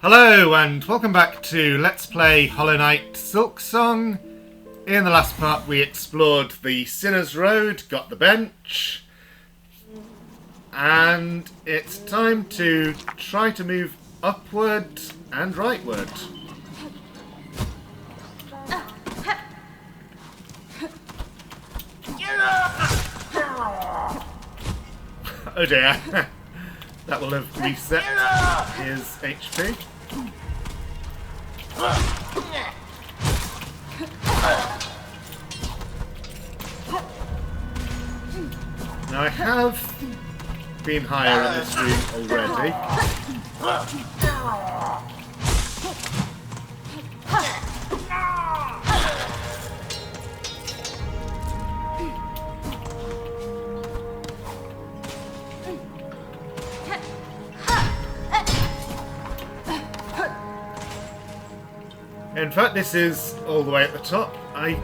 Hello and welcome back to Let's Play Hollow Knight Silksong. In the last part we explored the Sinner's Road, got the bench, and it's time to try to move upward and rightward. Oh dear, that will have reset his HP. Now I have been higher in this room already. In fact, this is all the way at the top. I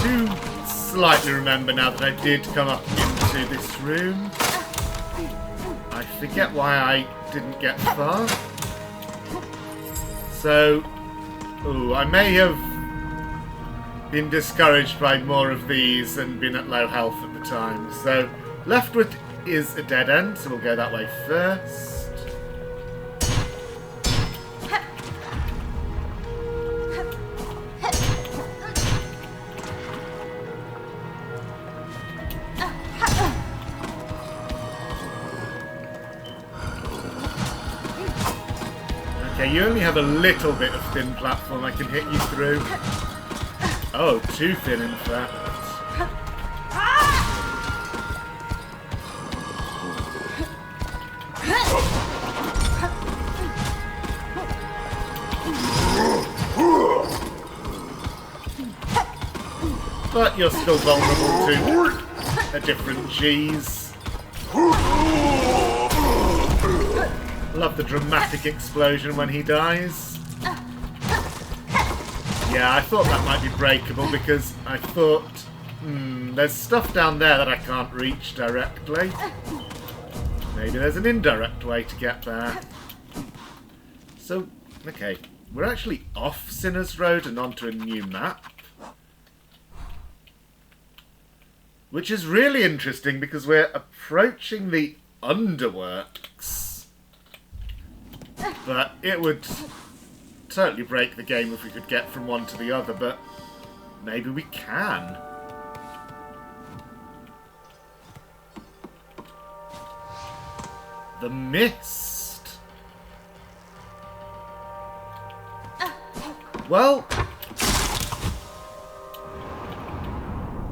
do slightly remember now that I did come up into this room. I forget why I didn't get far. So, I may have been discouraged by more of these and been at low health at the time. So, leftward is a dead end, so we'll go that way first. You only have a little bit of thin platform I can hit you through. Oh, too thin in fact. But you're still vulnerable to a different cheese. Love the dramatic explosion when he dies. Yeah, I thought that might be breakable because I thought, there's stuff down there that I can't reach directly. Maybe there's an indirect way to get there. So, okay, we're actually off Sinner's Road and onto a new map. Which is really interesting because we're approaching the underworks. But it would totally break the game if we could get from one to the other, but maybe we can. The mist. Well,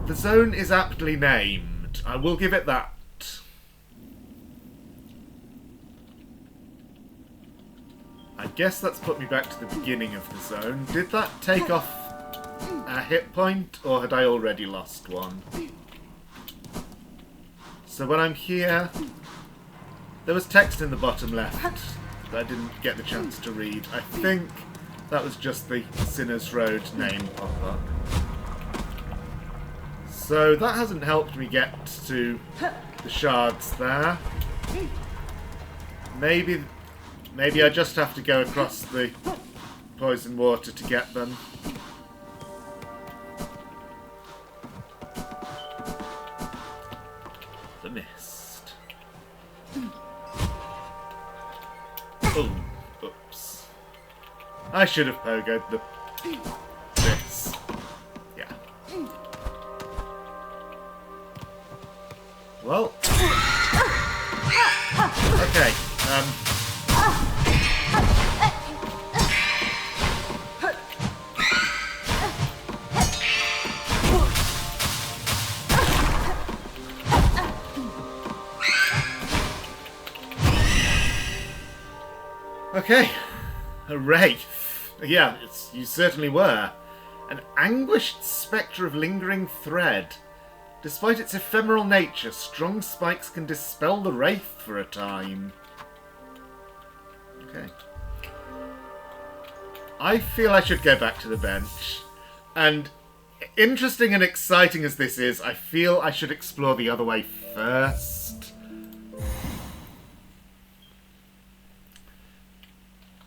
the zone is aptly named. I will give it that. I guess that's put me back to the beginning of the zone. Did that take off a hit point, or had I already lost one? So when I'm here, there was text in the bottom left that I didn't get the chance to read. I think that was just the Sinner's Road name pop-up. So that hasn't helped me get to the shards there. Maybe I just have to go across the poison water to get them. The mist. Oh, oops. I should have pogoed this. Yeah. Well. Okay. Okay, a wraith. Yeah, you certainly were. An anguished spectre of lingering thread. Despite its ephemeral nature, strong spikes can dispel the wraith for a time. Okay. I feel I should go back to the bench. And interesting and exciting as this is, I feel I should explore the other way first.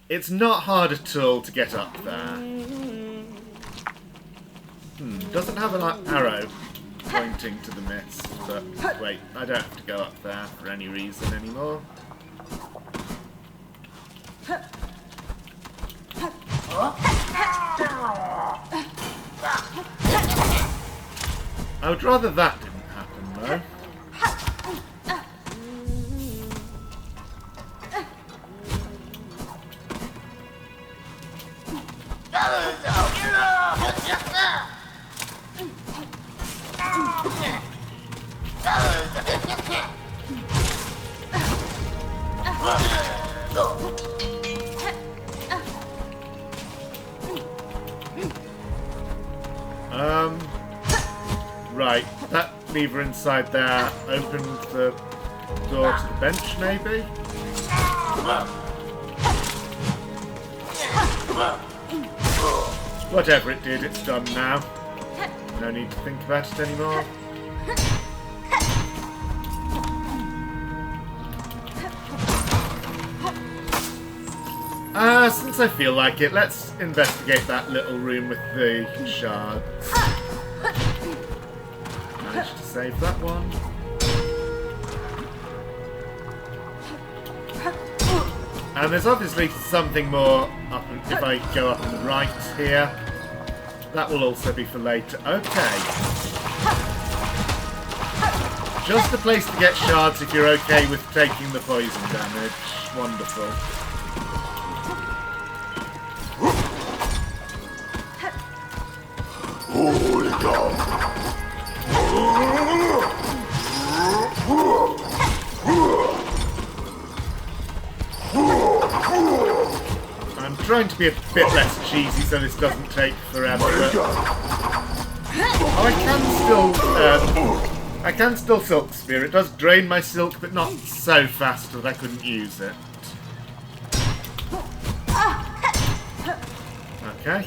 It's not hard at all to get up there. Doesn't have an arrow pointing to the mist, but wait, I don't have to go up there for any reason anymore. I would rather that didn't happen, though. Right, that lever inside there opened the door to the bench, maybe? Whatever it did, it's done now. No need to think about it anymore. Since I feel like it, let's investigate that little room with the shards. Managed to save that one. And there's obviously something more up, if I go up on the right here. That will also be for later. Okay. Just a place to get shards if you're okay with taking the poison damage. Wonderful. I'm trying to be a bit less cheesy so this doesn't take forever, but I can still Silk Spear. It does drain my silk, but not so fast that I couldn't use it. Okay.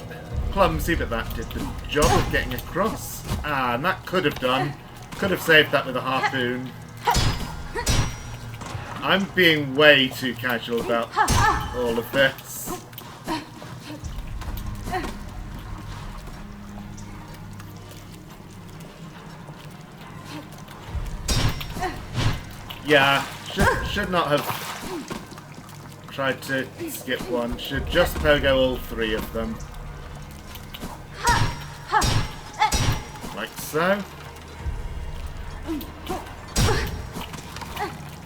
Clumsy, but that did the job of getting across. And that could have saved that with a harpoon. I'm being way too casual about all of this. Yeah, should not have tried to skip one. Should just pogo all three of them. Like so.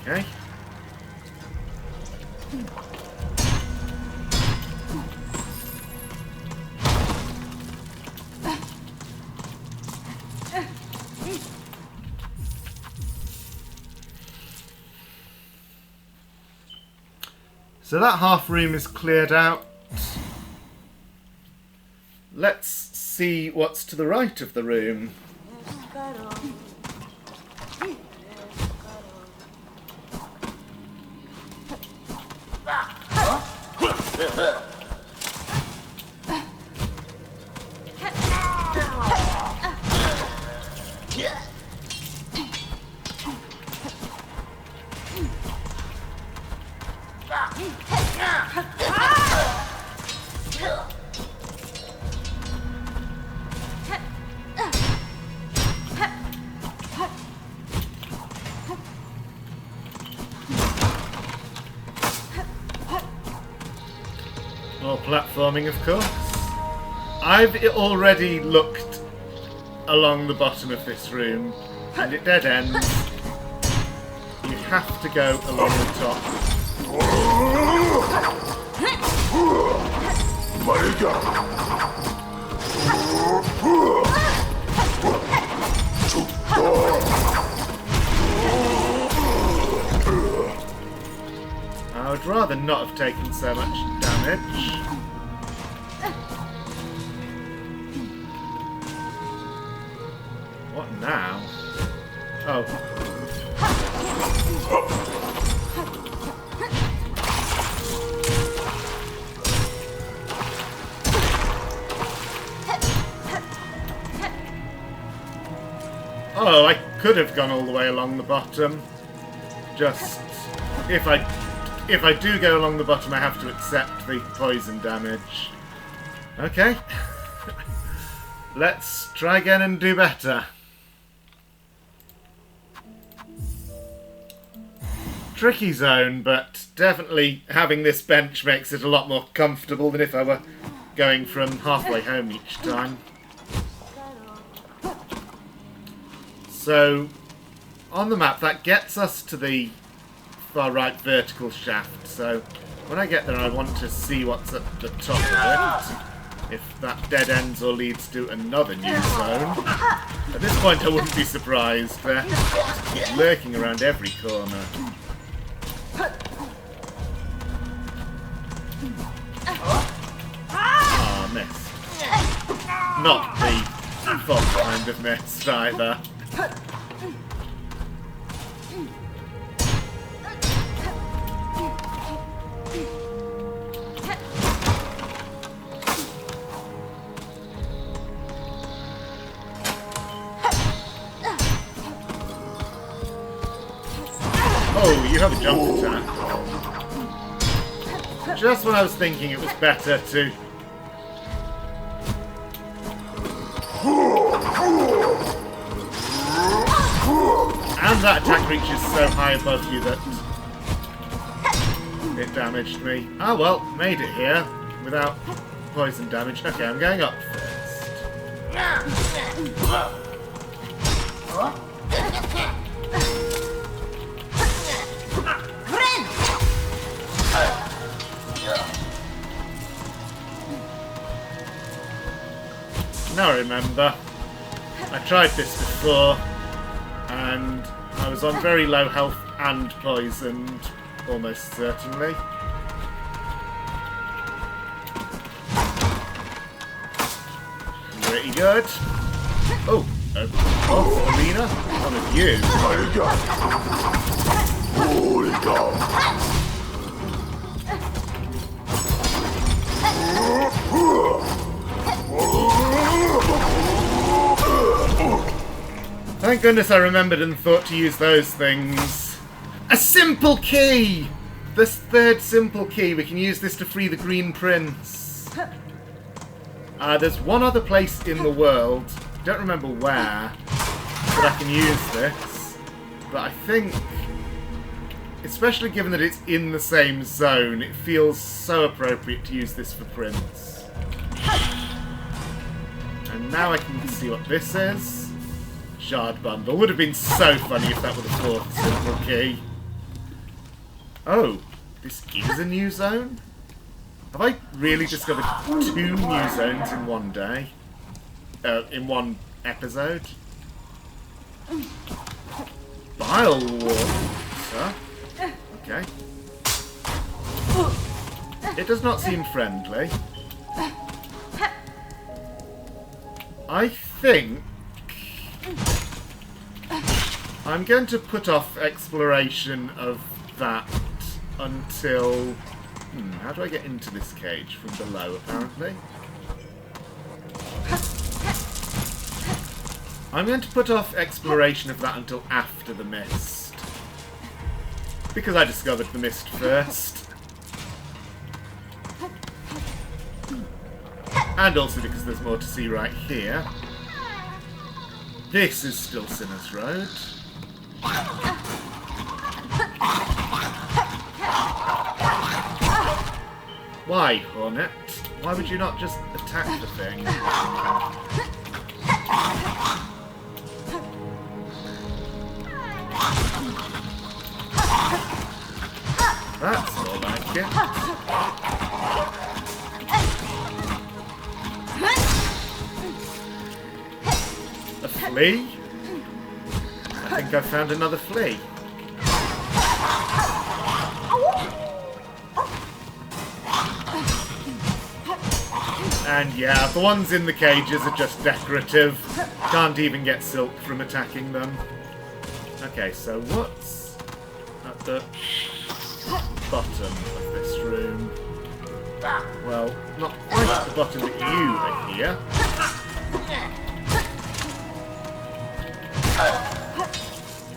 Okay. So that half room is cleared out. Let's see what's to the right of the room. More platforming, of course. I've already looked along the bottom of this room, and it dead ends. You have to go along the top. I would rather not have taken so much damage. What now? Oh. Oh, I could have gone all the way along the bottom. Just if if I do go along the bottom, I have to accept the poison damage. Okay. Let's try again and do better. Tricky zone, but definitely having this bench makes it a lot more comfortable than if I were going from halfway home each time. So, on the map, that gets us to the far right vertical shaft. So, when I get there, I want to see what's at the top of it. If that dead ends or leads to another new zone. At this point, I wouldn't be surprised. They're just lurking around every corner. Ah, missed. Not the fun kind of missed either. Oh, you have a jump attack. Just when I was thinking it was better to... And that attack reaches so high above you that it damaged me. Ah well, made it here without poison damage. Okay, I'm going up first. Now I remember. I tried this before, and I was on very low health and poisoned, almost certainly. Pretty good. Oh, a boss arena? One of you. Thank goodness I remembered and thought to use those things. A simple key! This third simple key. We can use this to free the Green Prince. There's one other place in the world, don't remember where, that I can use this. But I think, especially given that it's in the same zone, it feels so appropriate to use this for Prince. And now I can see what this is. Shard bundle. Would have been so funny if that were the fourth simple key. Oh, this is a new zone? Have I really discovered 2 new zones in one day? In one episode? Bile water? Okay. It does not seem friendly. I think I'm going to put off exploration of that until... how do I get into this cage? From below, apparently. I'm going to put off exploration of that until after the mist. Because I discovered the mist first. And also because there's more to see right here. This is still Sinner's Road. Why, Hornet? Why would you not just attack the thing? That's more like it. A flea? I think I've found another flea. And yeah, the ones in the cages are just decorative. Can't even get silk from attacking them. Okay, so what's at the bottom of this room? Well, not quite at the bottom, but you are here.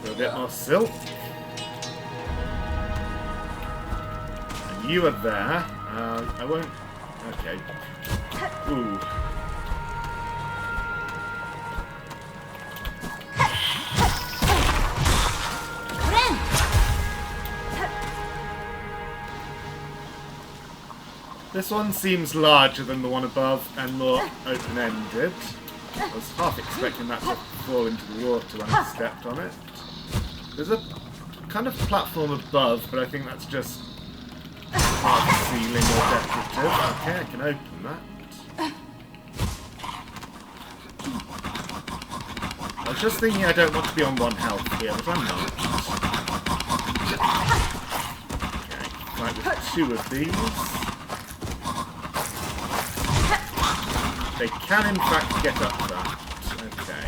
For a bit more silk. You are there. I won't... Okay. Ooh. This one seems larger than the one above and more open-ended. I was half expecting that to fall into the water when I stepped on it. There's a kind of platform above, but I think that's just part of the ceiling or decorative. Okay, I can open that. I was just thinking I don't want to be on 1 health here, but I'm not. Okay, fight with 2 of these. They can, in fact, get up that. Okay.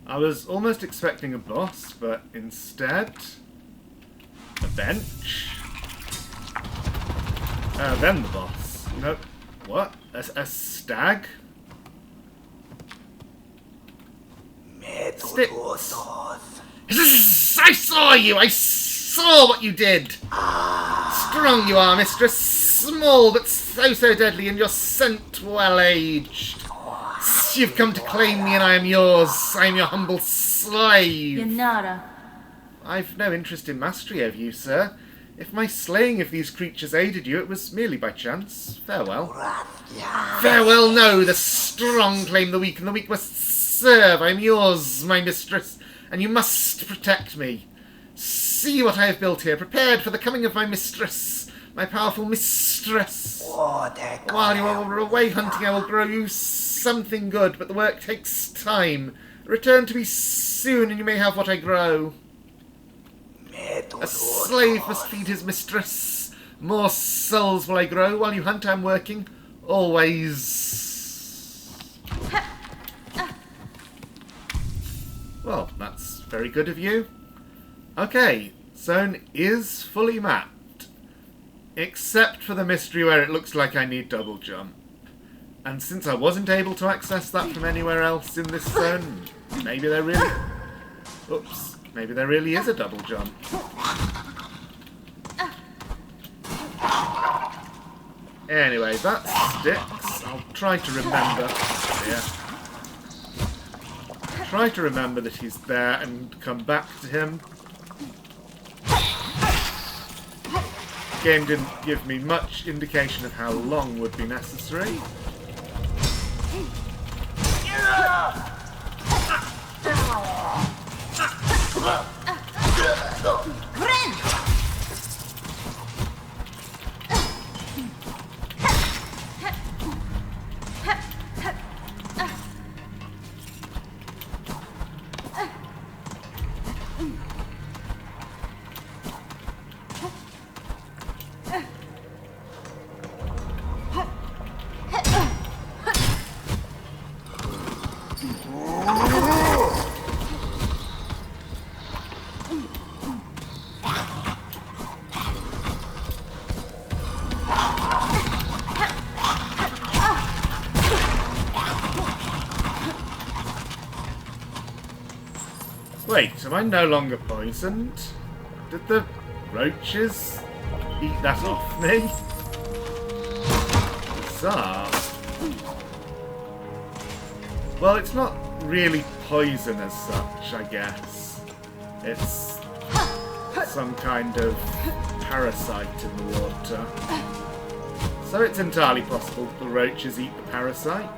I was almost expecting a boss, but instead, a bench. Then the boss. Nope. What? A stag? Sticks. I saw you! I saw what you did! Strong you are, mistress. Small, but so deadly, and your scent well-aged. You've come to claim me, and I am yours. I am your humble slave. Yanara. I've no interest in mastery over you, sir. If my slaying of these creatures aided you, it was merely by chance. Farewell. Farewell, no! The strong claim the weak, and the weak must serve. I am yours, my mistress, and you must protect me. See what I have built here, prepared for the coming of my mistress, my powerful mistress. While you are away hunting, I will grow you something good, but the work takes time. Return to me soon, and you may have what I grow. A slave must feed his mistress. More souls will I grow. While you hunt, I'm working. Always. Well, that's very good of you. Okay, zone is fully mapped. Except for the mystery where it looks like I need double jump. And since I wasn't able to access that from anywhere else in this zone, maybe there really... Oops. Maybe there really is a double jump. Anyway, that sticks. I'll try to remember. Yeah. Try to remember that he's there and come back to him. The game didn't give me much indication of how long would be necessary. Wait, am I no longer poisoned? Did the roaches eat that off me? Bizarre. Well, it's not really poison as such, I guess. It's some kind of parasite in the water. So it's entirely possible that the roaches eat the parasite.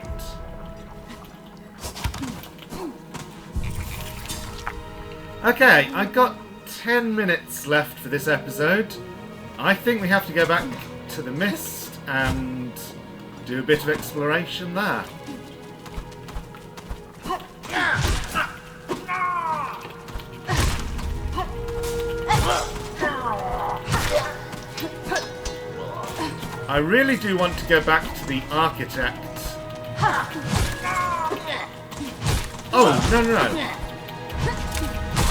Okay, I've got 10 minutes left for this episode. I think we have to go back to the mist and do a bit of exploration there. I really do want to go back to the architect. Oh, no.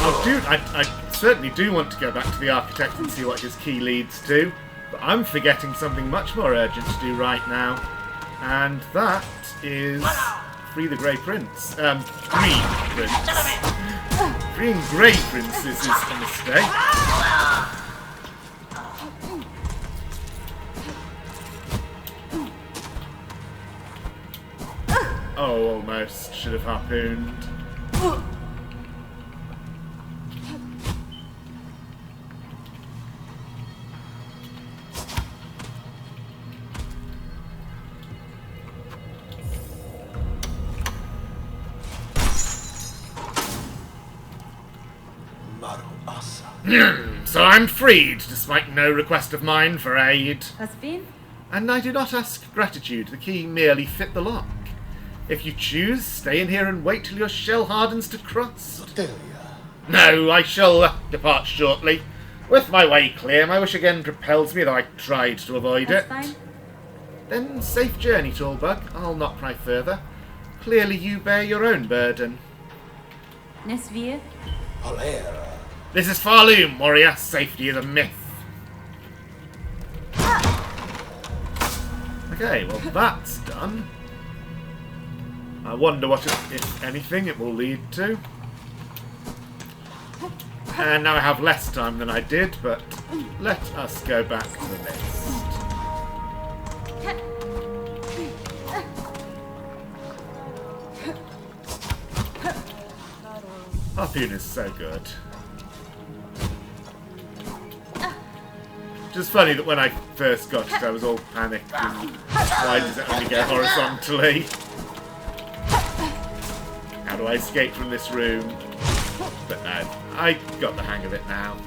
I certainly do want to go back to the architect and see what his key leads to, but I'm forgetting something much more urgent to do right now, and that is free the Grey Prince. Green Prince. Freeing Grey Princes is a mistake. Oh, almost. Should have harpooned. So I'm freed, despite no request of mine for aid. Was been? And I do not ask gratitude. The key merely fit the lock. If you choose, stay in here and wait till your shell hardens to crust. No, I shall depart shortly. With my way clear, my wish again propels me, though I tried to avoid it. Fine. Then safe journey, Tallbug. I'll not pry further. Clearly you bear your own burden. Nesvir? This is Farloom, warrior. Safety is a myth. Okay, well that's done. I wonder what, if anything, it will lead to. And now I have less time than I did, but let us go back to the list. Harpoon is so good. Just funny that when I first got it, I was all panicked. And why does it only go horizontally? How do I escape from this room? But no, I got the hang of it now.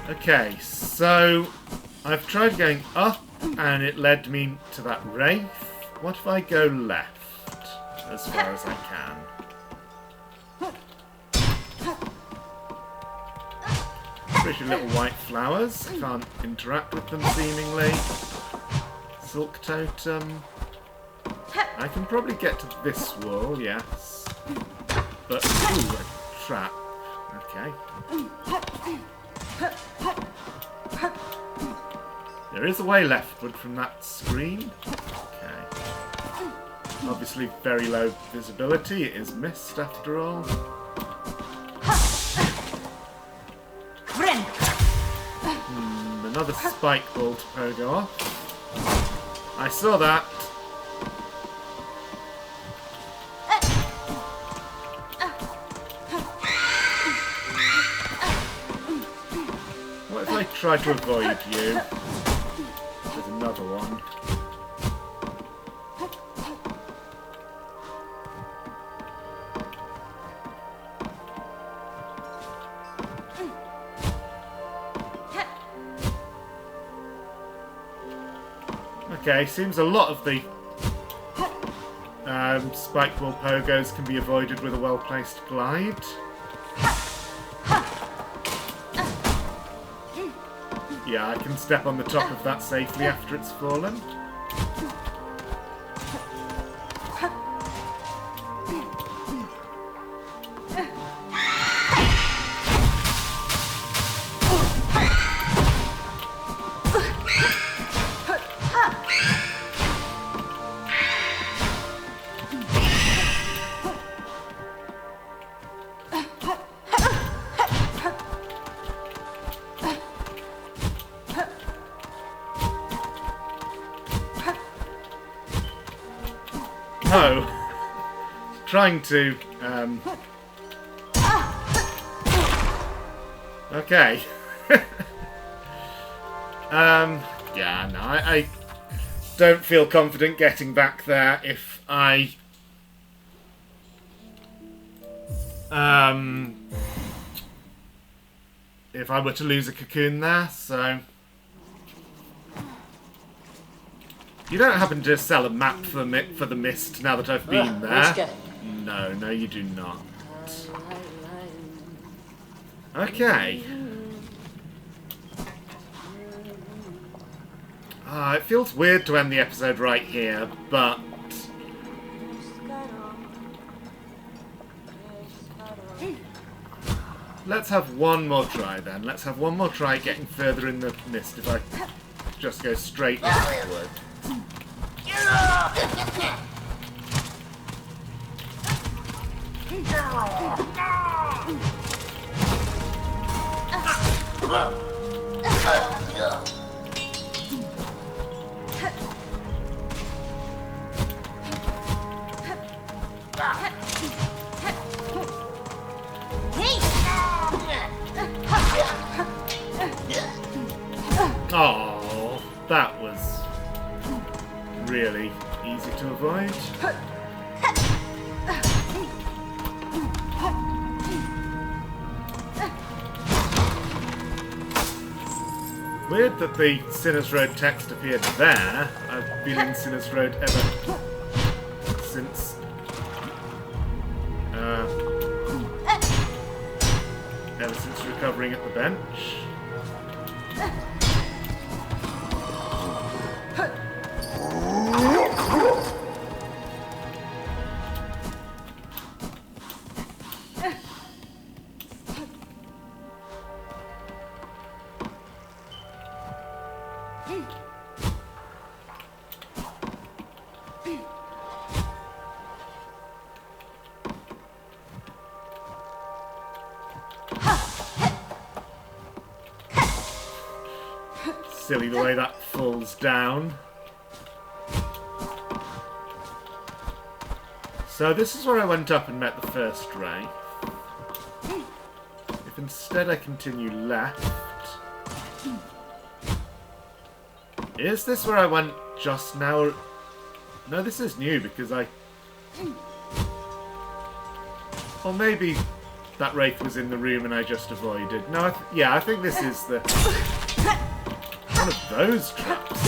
Okay, so I've tried going up and it led me to that wraith. What if I go left as far as I can? Pretty little white flowers. I can't interact with them seemingly. Silk totem. I can probably get to this wall, yes. But, ooh, a trap. Okay. There is a way leftward from that screen. Okay. Obviously very low visibility. It is mist after all. Another spike ball to pogo off. I saw that. What if I try to avoid you? There's another one. Okay, seems a lot of the spike ball pogos can be avoided with a well-placed glide. Yeah, I can step on the top of that safely after it's fallen. No. Trying to Okay. Yeah, no, I don't feel confident getting back there if I were to lose a cocoon there, so... You don't happen to sell a map for the mist now that I've been there? No, you do not. Okay. It feels weird to end the episode right here, but... Let's have one more try then. Let's have one more try getting further in the mist if I just go straight forward. Oh, that was really easy to avoid. Weird that the Sinner's Road text appeared there. I've been in Sinner's Road ever since recovering at the bench. Silly the way that falls down. So this is where I went up and met the first Wraith. If instead I continue left... Is this where I went just now? No, this is new because I... Or maybe that Wraith was in the room and I just avoided. No, yeah, I think this is the... One of those traps.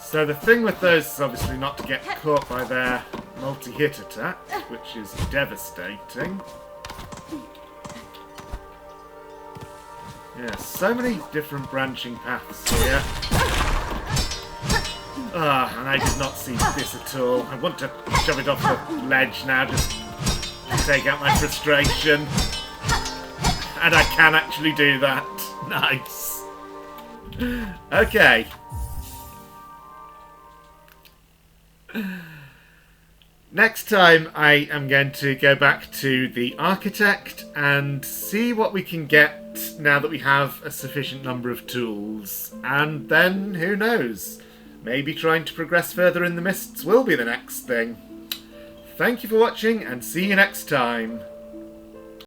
So the thing with those is obviously not to get caught by their multi-hit attack, which is devastating. Yeah, so many different branching paths here. And I did not see this at all. I want to shove it off the ledge now, just to take out my frustration. And I can actually do that. Nice. Okay. Next time I am going to go back to the Architect and see what we can get now that we have a sufficient number of tools. And then, who knows? Maybe trying to progress further in the mists will be the next thing. Thank you for watching and see you next time.